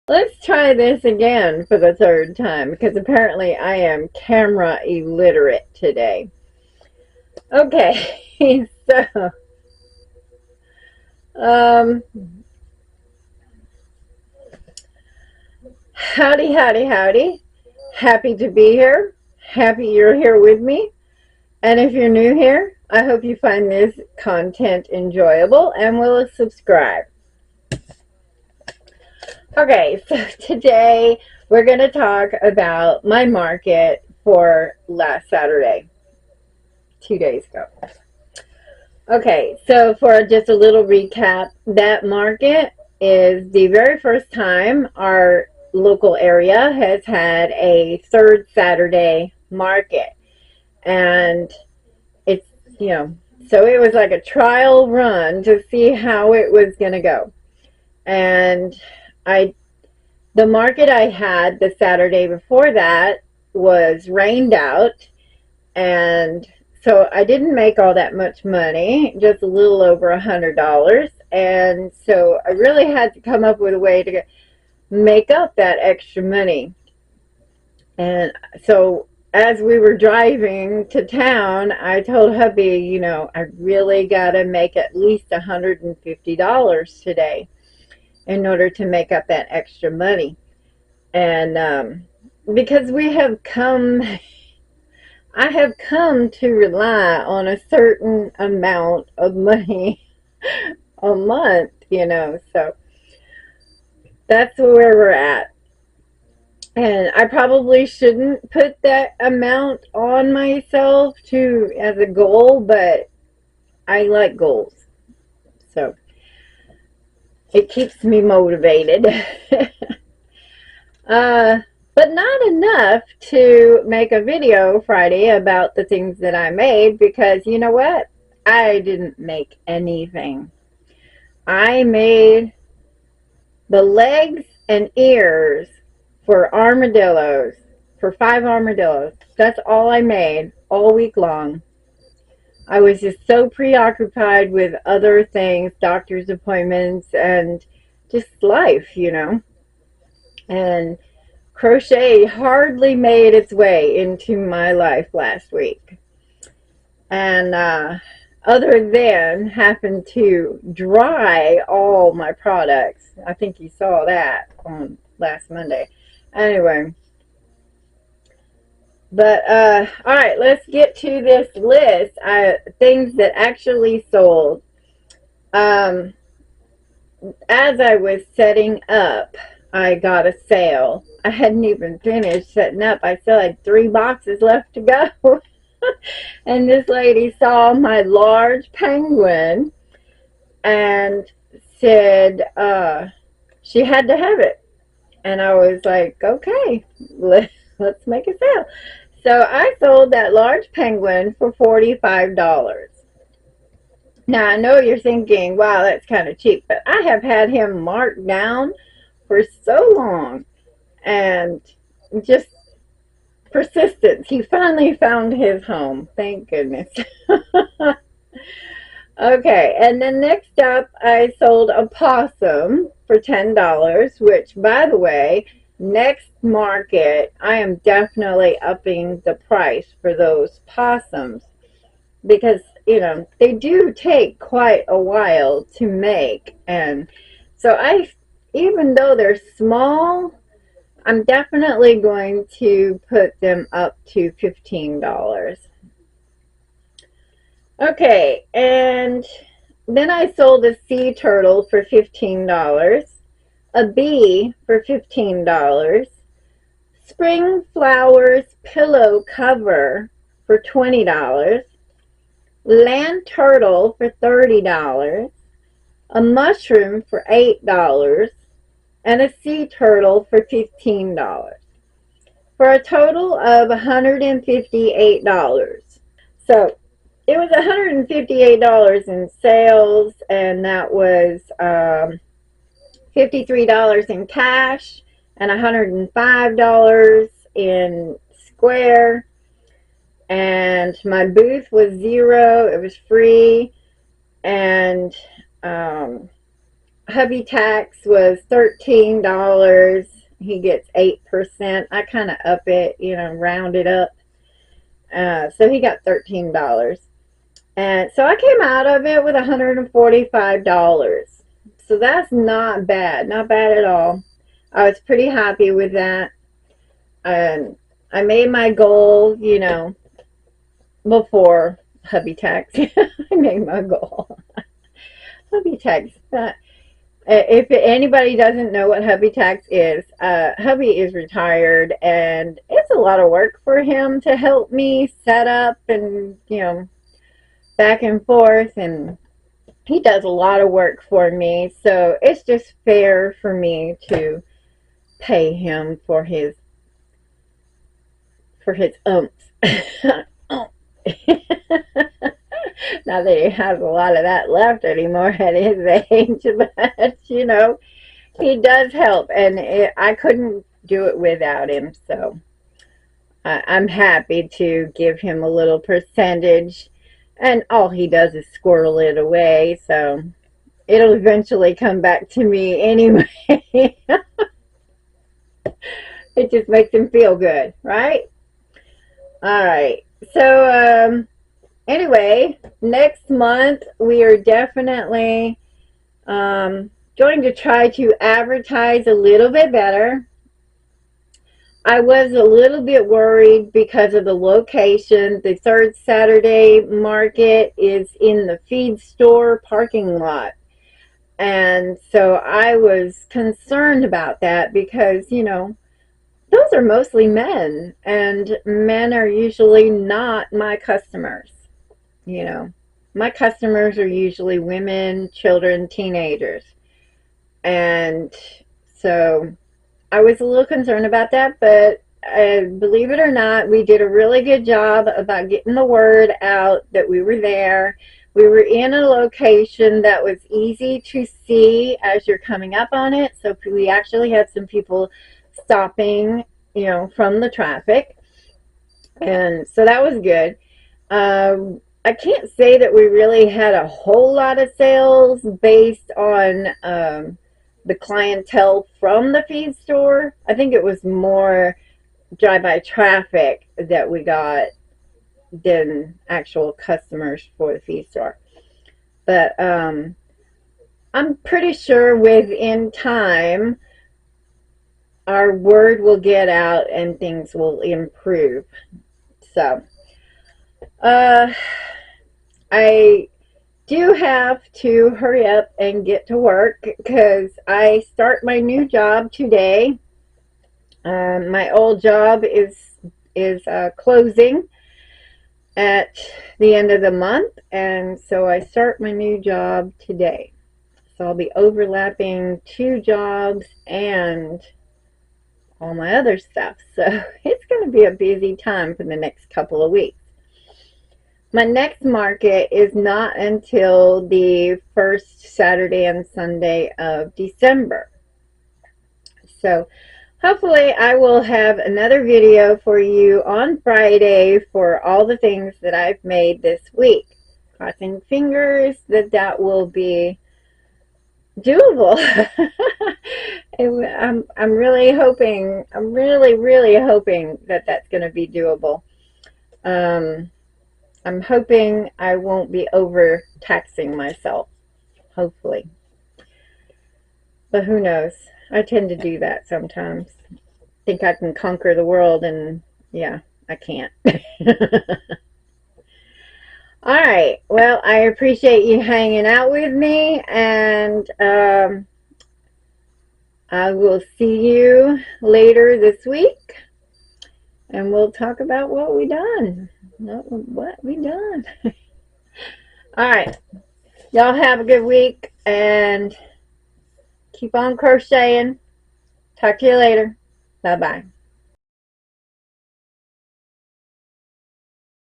Let's try this again for the third time because apparently I am camera illiterate today. Okay, so um, howdy, howdy, howdy. Happy to be here. Happy you're here with me. And if you're new here, I hope you find this content enjoyable and will subscribe. Okay, so today we're going to talk about my market for last Saturday, 2 days ago. Okay, so for just a little recap, that market is the very first time our local area has had a third Saturday market. And it's, you know, so it was like a trial run to see how it was going to go. And I the market I had the Saturday before that was rained out, and so I didn't make all that much money, just a little over $100. And so I really had to come up with a way to make up that extra money. And so as we were driving to town, I told hubby, I really got to make at least $150 today in order to make up that extra money. And because I have come to rely on a certain amount of money a month, so that's where we're at. And I probably shouldn't put that amount on myself to as a goal, but I like goals. So it keeps me motivated. But not enough to make a video Friday about the things that I made, because you know what? I didn't make anything. I made the legs and ears for armadillos, for 5 armadillos. That's all I made all week long. I was just so preoccupied with other things, doctor's appointments, and just life. And crochet hardly made its way into my life last week. And other than having to dry all my products. I think you saw that on last Monday. Anyway, but all right, let's get to this list. Things that actually sold. Um, as I was setting up, I got a sale. I hadn't even finished setting up. I still had 3 boxes left to go. And this lady saw my large penguin and said she had to have it. And I was like, okay, let's make a sale. So I sold that large penguin for $45. Now, I know you're thinking, wow, that's kind of cheap, but I have had him marked down for so long, and just persistence. He finally found his home. Thank goodness. Okay, and then next up, I sold a possum for $10, which, by the way, next market, I am definitely upping the price for those possums, because they do take quite a while to make. And so even though they're small, I'm definitely going to put them up to $15. Okay, and then I sold a sea turtle for $15, a bee for $15, spring flowers pillow cover for $20, land turtle for $30, a mushroom for $8, and a sea turtle for $15, for a total of $158. So it was $158 in sales, and that was $53 in cash and $105 in Square. And my booth was 0. It was free. And hubby tax was $13. He gets 8%. I kind of up it, round it up. So he got $13. And so I came out of it with $145. So that's not bad. Not bad at all. I was pretty happy with that. I made my goal, before hubby tax. I made my goal. Hubby tax. If anybody doesn't know what hubby tax is, hubby is retired, and it's a lot of work for him to help me set up and, back and forth, and he does a lot of work for me, so it's just fair for me to pay him for his umps. Not that he has a lot of that left anymore at his age, but he does help, and I couldn't do it without him, so I'm happy to give him a little percentage, and all he does is squirrel it away, so it'll eventually come back to me anyway. It just makes him feel good, right? All right, so anyway, next month we are definitely going to try to advertise a little bit better. I was a little bit worried because of the location. The third Saturday market is in the feed store parking lot. And so I was concerned about that because, those are mostly men, and men are usually not my customers. My customers are usually women, children, teenagers. And so I was a little concerned about that, but believe it or not, we did a really good job about getting the word out that we were there. We were in a location that was easy to see as you're coming up on it, so we actually had some people stopping, from the traffic, and so that was good. I can't say that we really had a whole lot of sales based on the clientele from the feed store. I think it was more drive-by traffic that we got than actual customers for the feed store. But I'm pretty sure within time our word will get out and things will improve. So I do have to hurry up and get to work because I start my new job today. My old job is closing at the end of the month, and so I start my new job today. So I'll be overlapping 2 jobs and all my other stuff. So it's going to be a busy time for the next couple of weeks. My next market is not until the first Saturday and Sunday of December. So hopefully I will have another video for you on Friday for all the things that I've made this week. Crossing fingers that that will be doable. I'm really hoping, I'm really hoping that that's going to be doable. I'm hoping I won't be overtaxing myself, hopefully. But who knows? I tend to do that sometimes. Think I can conquer the world, and yeah, I can't. All right. Well, I appreciate you hanging out with me, and I will see you later this week, and we'll talk about what we done. What we done. All right. Y'all have a good week, and keep on crocheting. Talk to you later. Bye-bye.